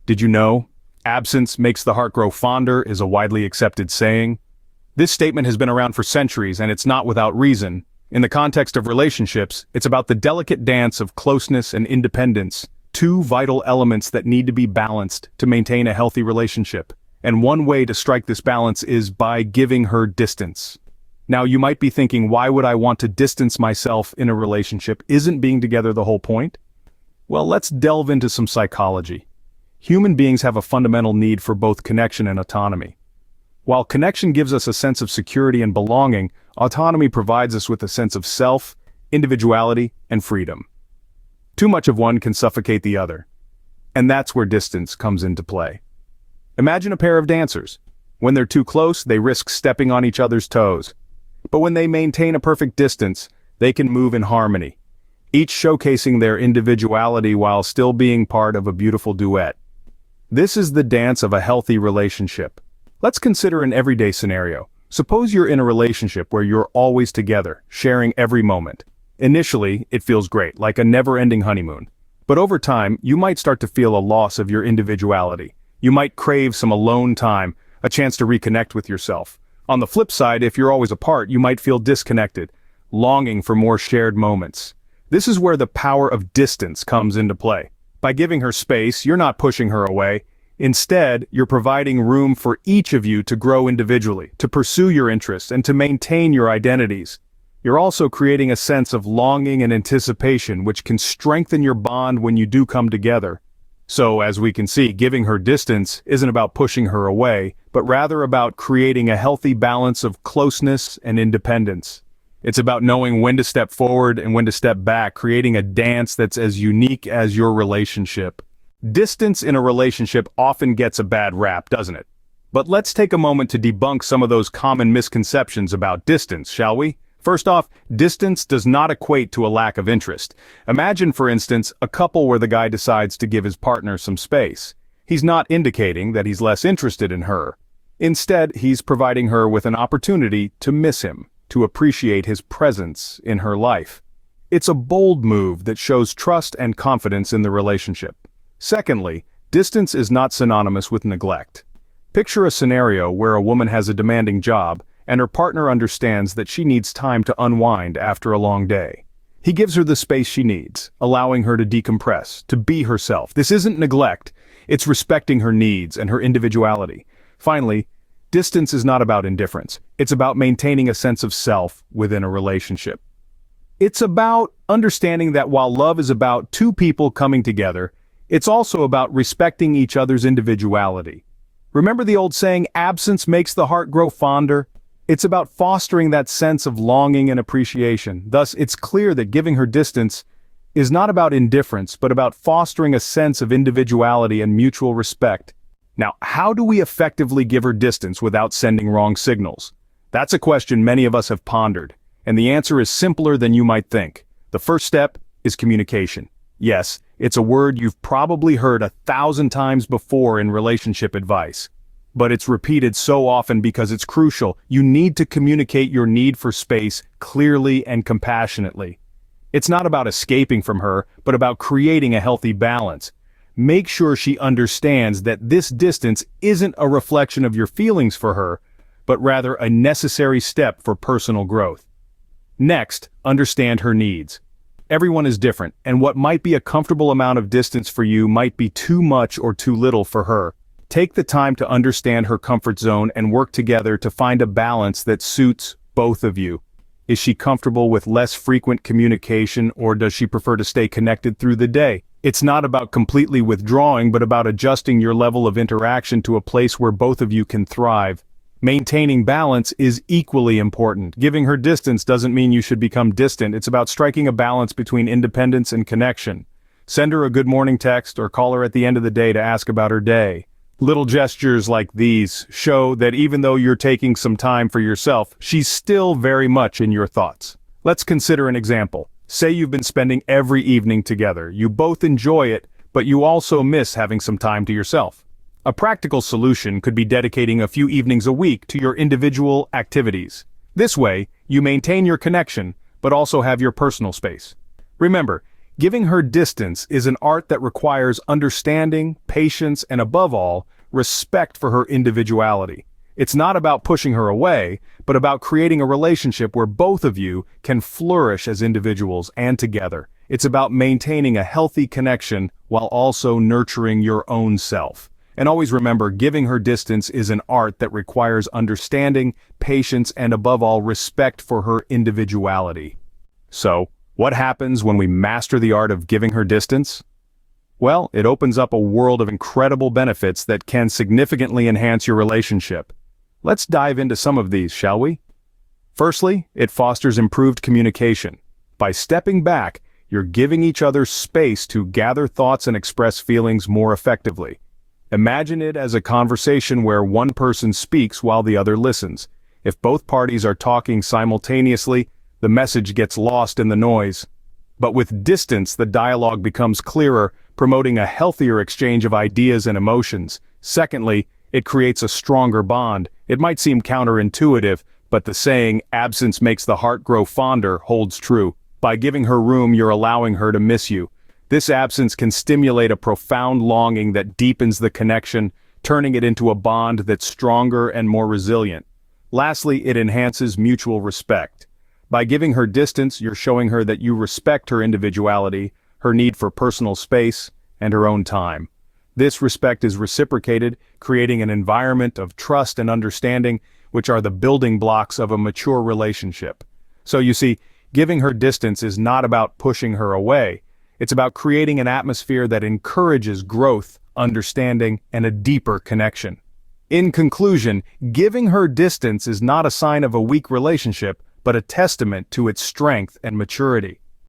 Did you know? Absence makes the heart grow fonder is a widely accepted saying. This statement has been around for centuries, and it's not without reason. In the context of relationships, it's about the delicate dance of closeness and independence, two vital elements that need to be balanced to maintain a healthy relationship. And one way to strike this balance is by giving her distance. Now, you might be thinking, why would I want to distance myself in a relationship? Isn't being together the whole point? Well, let's delve into some psychology. Human beings have a fundamental need for both connection and autonomy. While connection gives us a sense of security and belonging, autonomy provides us with a sense of self, individuality, and freedom. Too much of one can suffocate the other. And that's where distance comes into play. Imagine a pair of dancers. When they're too close, they risk stepping on each other's toes. But when they maintain a perfect distance, they can move in harmony, each showcasing their individuality while still being part of a beautiful duet. This is the dance of a healthy relationship. Let's consider an everyday scenario. Suppose you're in a relationship where you're always together, sharing every moment. Initially, it feels great, like a never-ending honeymoon. But over time, you might start to feel a loss of your individuality. You might crave some alone time, a chance to reconnect with yourself. On the flip side, if you're always apart, you might feel disconnected, longing for more shared moments. This is where the power of distance comes into play. By giving her space, you're not pushing her away. Instead, you're providing room for each of you to grow individually, to pursue your interests, and to maintain your identities. You're also creating a sense of longing and anticipation, which can strengthen your bond when you do come together. So, as we can see, giving her distance isn't about pushing her away, but rather about creating a healthy balance of closeness and independence. It's about knowing when to step forward and when to step back, creating a dance that's as unique as your relationship. Distance in a relationship often gets a bad rap, doesn't it? But let's take a moment to debunk some of those common misconceptions about distance, shall we? First off, distance does not equate to a lack of interest. Imagine, for instance, a couple where the guy decides to give his partner some space. He's not indicating that he's less interested in her. Instead, he's providing her with an opportunity to miss him, to appreciate his presence in her life. It's a bold move that shows trust and confidence in the relationship. Secondly, distance is not synonymous with neglect. Picture a scenario where a woman has a demanding job, and her partner understands that she needs time to unwind after a long day. He gives her the space she needs, allowing her to decompress, to be herself. This isn't neglect, it's respecting her needs and her individuality. Finally, distance is not about indifference. It's about maintaining a sense of self within a relationship. It's about understanding that while love is about two people coming together, it's also about respecting each other's individuality. Remember the old saying, absence makes the heart grow fonder? It's about fostering that sense of longing and appreciation. Thus, it's clear that giving her distance is not about indifference, but about fostering a sense of individuality and mutual respect. Now, how do we effectively give her distance without sending wrong signals? That's a question many of us have pondered, and the answer is simpler than you might think. The first step is communication. Yes, it's a word you've probably heard 1,000 times before in relationship advice. But it's repeated so often because it's crucial. You need to communicate your need for space clearly and compassionately. It's not about escaping from her, but about creating a healthy balance. Make sure she understands that this distance isn't a reflection of your feelings for her, but rather a necessary step for personal growth. Next, understand her needs. Everyone is different, and what might be a comfortable amount of distance for you might be too much or too little for her. Take the time to understand her comfort zone and work together to find a balance that suits both of you. Is she comfortable with less frequent communication, or does she prefer to stay connected through the day? It's not about completely withdrawing, but about adjusting your level of interaction to a place where both of you can thrive. Maintaining balance is equally important. Giving her distance doesn't mean you should become distant. It's about striking a balance between independence and connection. Send her a good morning text or call her at the end of the day to ask about her day. Little gestures like these show that even though you're taking some time for yourself, she's still very much in your thoughts. Let's consider an example. Say you've been spending every evening together. You both enjoy it, but you also miss having some time to yourself. A practical solution could be dedicating a few evenings a week to your individual activities. This way, you maintain your connection, but also have your personal space. Remember, Giving her distance is an art that requires understanding, patience, and above all, respect for her individuality. It's not about pushing her away, but about creating a relationship where both of you can flourish as individuals and together. It's about maintaining a healthy connection while also nurturing your own self. And always remember, giving her distance is an art that requires understanding, patience, and above all, respect for her individuality. So, what happens when we master the art of giving her distance? Well, it opens up a world of incredible benefits that can significantly enhance your relationship. Let's dive into some of these, shall we? Firstly, it fosters improved communication. By stepping back, you're giving each other space to gather thoughts and express feelings more effectively. Imagine it as a conversation where one person speaks while the other listens. If both parties are talking simultaneously, the message gets lost in the noise. But with distance, the dialogue becomes clearer, promoting a healthier exchange of ideas and emotions. Secondly, it creates a stronger bond. It might seem counterintuitive, but the saying, "absence makes the heart grow fonder," holds true. By giving her room, you're allowing her to miss you. This absence can stimulate a profound longing that deepens the connection, turning it into a bond that's stronger and more resilient. Lastly, it enhances mutual respect. By giving her distance, you're showing her that you respect her individuality, her need for personal space, and her own time. This respect is reciprocated, creating an environment of trust and understanding, which are the building blocks of a mature relationship. So you see, giving her distance is not about pushing her away. It's about creating an atmosphere that encourages growth, understanding, and a deeper connection. In conclusion, giving her distance is not a sign of a weak relationship, but a testament to its strength and maturity.